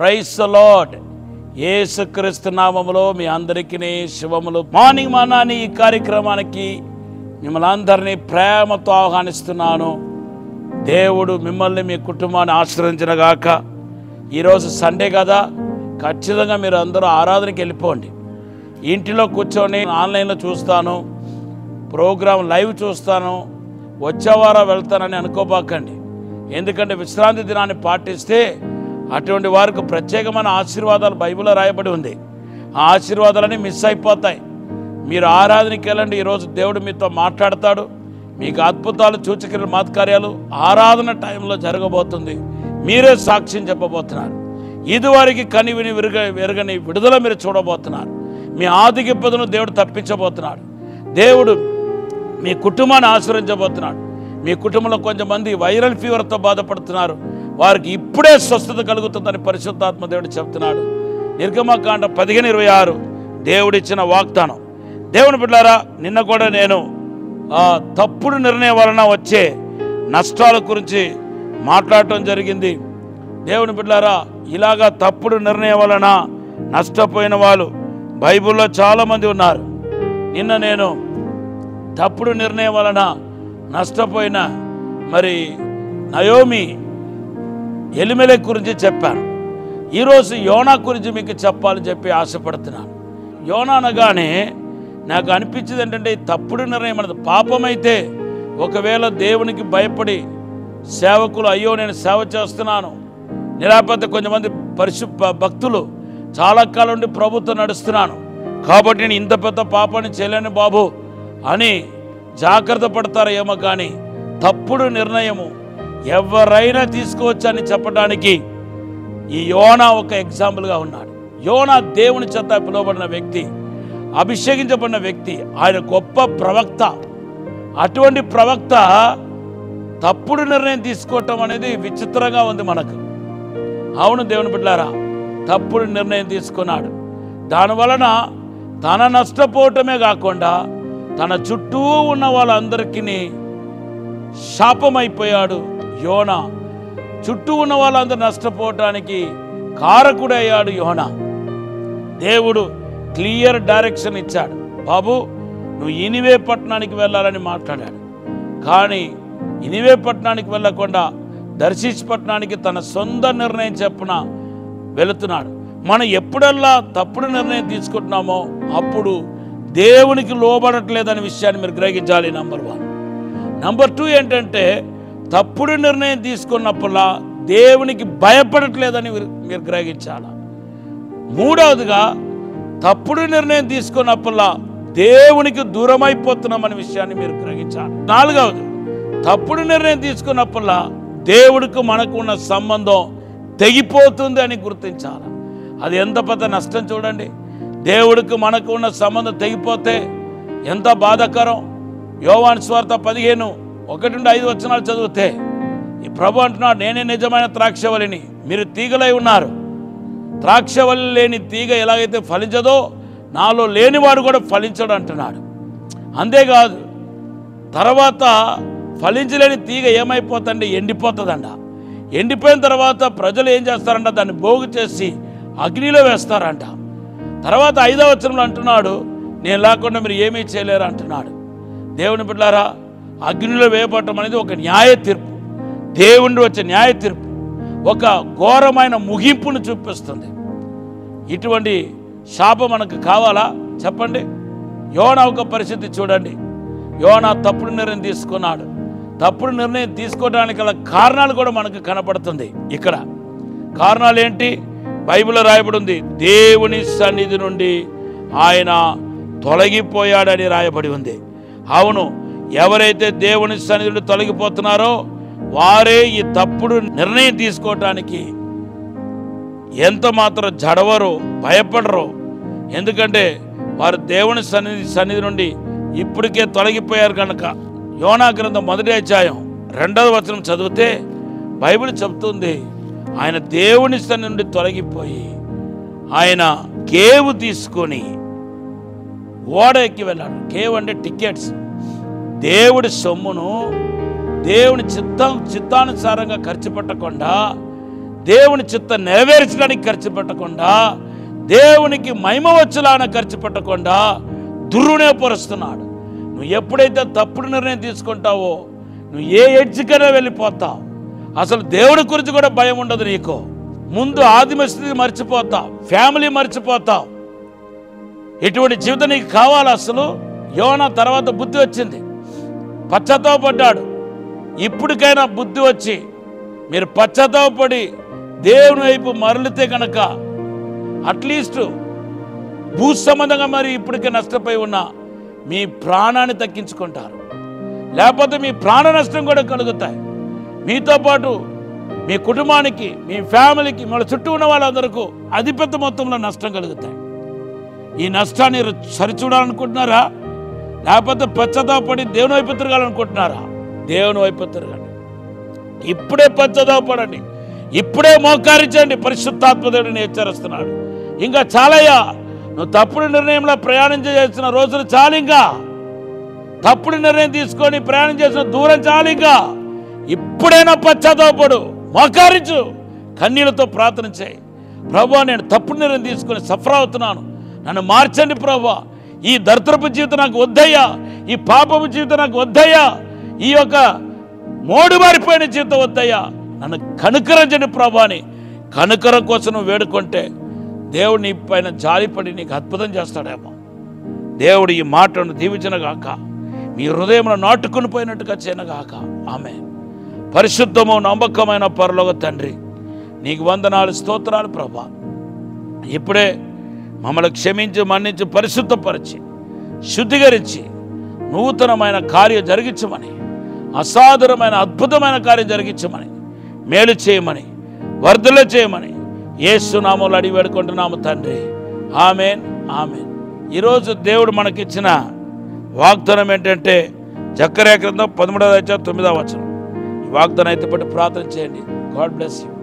Praise the lord. యేసుక్రీస్తు నామములో మీ అందరికీ శుభములు. మార్నింగ్ మన్నా అనే ఈ కార్యక్రమానికి మిమ్మల్ని అందరినీ ప్రేమతో ఆహ్వానిస్తున్నాను. దేవుడు మిమ్మల్ని మీ కుటుంబాన్ని ఆశీర్వదించుగాక. ఈరోజు సండే కదా, ఖచ్చితంగా మీరు అందరూ ఆరాధనకి వెళ్ళిపోండి. ఇంటిలో కూర్చొని ఆన్లైన్లో చూస్తాను, ప్రోగ్రాం లైవ్ చూస్తాను, వచ్చేవారం వెళ్తానని అనుకోబాకండి. ఎందుకంటే విశ్రాంతి దినాన్ని పాటిస్తే అటువంటి వారికి ప్రత్యేకమైన ఆశీర్వాదాలు బైబిల్లో రాయబడి ఉంది. ఆ ఆశీర్వాదాలన్నీ మిస్ అయిపోతాయి. మీరు ఆరాధనకి వెళ్ళండి. ఈరోజు దేవుడు మీతో మాట్లాడతాడు. మీకు అద్భుతాలు, సూచక్రియలు, మహత్కార్యాలు ఆరాధన టైంలో జరగబోతుంది. మీరే సాక్ష్యం చెప్పబోతున్నారు. ఇదివరకు కనివిని విరగని విడుదల మీరు చూడబోతున్నారు. మీ ఆర్థిక ఇబ్బందులను దేవుడు తప్పించబోతున్నాడు. దేవుడు మీ కుటుంబాన్ని ఆశీర్వదించబోతున్నాడు. మీ కుటుంబంలో కొంతమంది వైరల్ ఫీవర్తో బాధపడుతున్నారు. వారికి ఇప్పుడే స్వస్థత కలుగుతుందని పరిశుద్ధాత్మ దేవుడు చెప్తున్నాడు. నిర్గమకాండం 15:26 దేవుడిచ్చిన వాగ్దానం. దేవుని బిడ్డలారా, నిన్న కూడా నేను తప్పుడు నిర్ణయం వలన వచ్చే నష్టాల గురించి మాట్లాడటం జరిగింది. దేవుని బిడ్డలారా, ఇలాగా తప్పుడు నిర్ణయం వలన నష్టపోయిన వాళ్ళు బైబిల్లో చాలామంది ఉన్నారు. నిన్న నేను తప్పుడు నిర్ణయం వలన నష్టపోయిన నయోమి, ఎలిమెలెకు గురించి చెప్పాను. ఈరోజు యోనా గురించి మీకు చెప్పాలని చెప్పి ఆశపడుతున్నాను. యోనా అనగానే నాకు అనిపించింది ఏంటంటే, తప్పుడు నిర్ణయం అన్నది పాపమైతే ఒకవేళ దేవునికి భయపడి సేవకులు, అయ్యో నేను సేవ చేస్తున్నాను, లేకపోతే కొంతమంది భక్తులు చాలా కాలం నుండి ప్రభుత్వం నడుస్తున్నాను కాబట్టి నేను ఇంత పెద్ద పాపాన్ని చేయలేను బాబు అని జాగ్రత్త పడతారు ఏమో. కానీ తప్పుడు నిర్ణయము ఎవరైనా తీసుకోవచ్చు అని చెప్పడానికి ఈ యోనా ఒక ఎగ్జాంపుల్గా ఉన్నాడు. యోనా దేవుని చేత పిలువబడిన వ్యక్తి, అభిషేకించబడిన వ్యక్తి, ఆయన గొప్ప ప్రవక్త. అటువంటి ప్రవక్త తప్పుడు నిర్ణయం తీసుకోవటం అనేది విచిత్రంగా ఉంది మనకు. అవును దేవుని బిడ్డలారా, తప్పుడు నిర్ణయం తీసుకున్నాడు. దానివలన తన నష్టపోవటమే కాకుండా తన చుట్టూ ఉన్న వాళ్ళందరికీ శాపమైపోయాడు. యోనా చుట్టూ ఉన్న వాళ్ళందరూ నష్టపోవటానికి కారకుడయ్యాడు యోనా. దేవుడు క్లియర్ డైరెక్షన్ ఇచ్చాడు. బాబు, నువ్వు ఇనివే పట్టణానికి వెళ్ళాలని మాట్లాడాడు. కానీ ఇనివే పట్టణానికి వెళ్ళకుండా దర్శీష్ పట్టణానికి తన సొంత నిర్ణయం చెప్పున వెళుతున్నాడు. మనం ఎప్పుడల్లా తప్పుడు నిర్ణయం తీసుకుంటున్నామో అప్పుడు దేవునికి లోబడట్లేదనే విషయాన్ని మీరు గ్రహించాలి. నంబర్ 1. నంబర్ 2 ఏంటంటే, తప్పుడు నిర్ణయం తీసుకున్నప్పుడా దేవునికి భయపడట్లేదని మీరు గ్రహించాలి. మూడవదిగా, తప్పుడు నిర్ణయం తీసుకున్నప్పుడా దేవునికి దూరమైపోతున్నామనే విషయాన్ని మీరు గ్రహించాలి. నాలుగవది, తప్పుడు నిర్ణయం తీసుకున్నప్పుడా దేవుడికి మనకు ఉన్న సంబంధం తెగిపోతుంది అని గుర్తించాలి. అది ఎంత పెద్ద నష్టం చూడండి. దేవుడికి మనకు ఉన్న సంబంధం తెగిపోతే ఎంత బాధాకరం. యోవాను సువార్త 15:1-5 చదివితే ఈ ప్రభు అంటున్నాడు, నేనే నిజమైన ద్రాక్షవల్లిని, మీరు తీగలై ఉన్నారు. ద్రాక్షవల్లి లేని తీగ ఎలాగైతే ఫలించదో నాలో లేనివాడు కూడా ఫలించడు అంటున్నాడు. అంతేకాదు, తర్వాత ఫలించలేని తీగ ఏమైపోతుందండి? ఎండిపోతుందంట. ఎండిపోయిన తర్వాత ప్రజలు ఏం చేస్తారంట? దాన్ని పోగు చేసి అగ్నిలో వేస్తారంట. తర్వాత 5వ వచనంలో అంటున్నాడు, నేను లేకుండా మీరు ఏమీ చేయలేరు అంటున్నాడు. దేవుని బిడ్డలారా, అగ్నిలో వేయబడటం అనేది ఒక న్యాయ తీర్పు. దేవుని వచ్చే న్యాయ తీర్పు ఒక ఘోరమైన ముగింపును చూపిస్తుంది. ఇటువంటి శాపం మనకు కావాలా చెప్పండి? యోనా ఒక పరిస్థితి చూడండి. యోనా తప్పుడు నిర్ణయం తీసుకున్నాడు. తప్పుడు నిర్ణయం తీసుకోవడానికి గల కారణాలు కూడా మనకు కనపడుతుంది. ఇక్కడ కారణాలు ఏంటి? బైబిల్లో రాయబడి ఉంది, దేవుని సన్నిధి నుండి ఆయన తొలగిపోయాడని రాయబడి ఉంది. అవును, ఎవరైతే దేవుని సన్నిధి నుండి తొలగిపోతున్నారో వారే ఈ తప్పుడు నిర్ణయం తీసుకోవటానికి ఎంత మాత్రం జడవరో, భయపడరో. ఎందుకంటే వారు దేవుని సన్నిధి నుండి ఇప్పటికే తొలగిపోయారు కనుక. యోనా గ్రంథం 1వ అధ్యాయం 2వ వచనం చదివితే బైబిల్ చెప్తుంది, ఆయన దేవుని సన్నిధి నుండి తొలగిపోయి ఆయన కేవు తీసుకొని ఓడ ఎక్కి వెళ్ళాడు. కేవ్ అంటే టికెట్స్. దేవుడి సొమ్మును దేవుని చిత్తానుసారంగా ఖర్చు పెట్టకుండా దేవుని చిత్తం నెరవేర్చడానికి ఖర్చు పెట్టకుండా, దేవునికి మహిమ వచ్చేలాగా ఖర్చు పెట్టకుండా దుర్వినియోగపరుస్తున్నాడు. నువ్వు ఎప్పుడైతే తప్పుడు నిర్ణయం తీసుకుంటావో నువ్వు ఏ ఎడ్జ్కైనా వెళ్ళిపోతావు. అసలు దేవుడి గురించి కూడా భయం ఉండదు నీకు. ముందు ఆదిమ స్థితి మర్చిపోతావు, ఫ్యామిలీ మర్చిపోతావు. ఇటువంటి జీవితం నీకు కావాలి. అసలు యోనా తర్వాత బుద్ధి వచ్చింది, పశ్చాత్తాపడ్డాడు. ఇప్పటికైనా బుద్ధి వచ్చి మీరు పశ్చాత్తాపడి దేవుని వైపు మరలితే కనుక అట్లీస్ట్ భూ సంబంధంగా మరి ఇప్పటికే నష్టపోయి ఉన్న మీ ప్రాణాన్ని తగ్గించుకుంటారు. లేకపోతే మీ ప్రాణ నష్టం కూడా కలుగుతాయి. మీతో పాటు మీ కుటుంబానికి, మీ ఫ్యామిలీకి, మన చుట్టూ ఉన్న వాళ్ళందరికీ అతిపెద్ద మొత్తంలో నష్టం కలుగుతాయి. ఈ నష్టాన్ని సరిచూడాలనుకుంటున్నారా? లేకపోతే పశ్చాత్తాపడి దేవుని వైపు తిరగాలనుకుంటున్నారా? దేవుని వైపు తిరగండి. ఇప్పుడే పశ్చాత్తాపడండి, ఇప్పుడే మోకారించండి. పరిశుద్ధాత్మ దేవుడిని హెచ్చరిస్తున్నాడు. ఇంకా చాలయ్యా, నువ్వు తప్పుడు నిర్ణయంలో ప్రయాణం చేసిన రోజులు చాలు. ఇంకా తప్పుడు నిర్ణయం తీసుకొని ప్రయాణం చేసిన దూరం చాలు. ఇంకా ఇప్పుడైనా పశ్చాత్తాపడు, మోకారించు, కన్నీళ్లతో ప్రార్థన చేయి. ప్రభువా, నేను తప్పుడు నిర్ణయం తీసుకొని సఫర్ అవుతున్నాను, నన్ను మార్చండి ప్రభువా. ఈ దరిద్రపు జీవితం నాకు వద్దయ్యా, ఈ పాపపు జీవితం నాకు వద్దయ్యా, ఈ యొక్క మోడు మారిపోయిన జీవితం వద్దయ్యా, నన్ను కనుకరించండి ప్రభువా అని కనుకరం కోసం నువ్వు వేడుకుంటే దేవుడు నీ పైన జాలిపడి నీకు అద్భుతం చేస్తాడేమో. దేవుడు ఈ మాటను దీవించనగాక, మీ హృదయంలో నాటుకుని పోయినట్టుగా చేయనగాక. ఆమె పరిశుద్ధము నమ్మకమైన పరలోక తండ్రి, నీకు వందనాలు, స్తోత్రాలు ప్రభా. ఇప్పుడే మమ్మల్ని క్షమించి, మన్నించి, పరిశుద్ధపరిచి, శుద్ధీకరించి నూతనమైన కార్యం జరిగించమని, అసాధారణమైన అద్భుతమైన కార్యం జరిగించమని, మేలు చేయమని, వర్ధల చేయమని యేసు నామములో అడిగి వేడుకుంటున్నాము తండ్రి. Amen, amen. ఈరోజు దేవుడు మనకిచ్చిన వాగ్దానం ఏంటంటే జకర్యా గ్రంథం 13వ అధ్యాయం 9వ వచనం. ఈ వాగ్దానం అయితే బట్టి ప్రార్థన చేయండి. God bless you.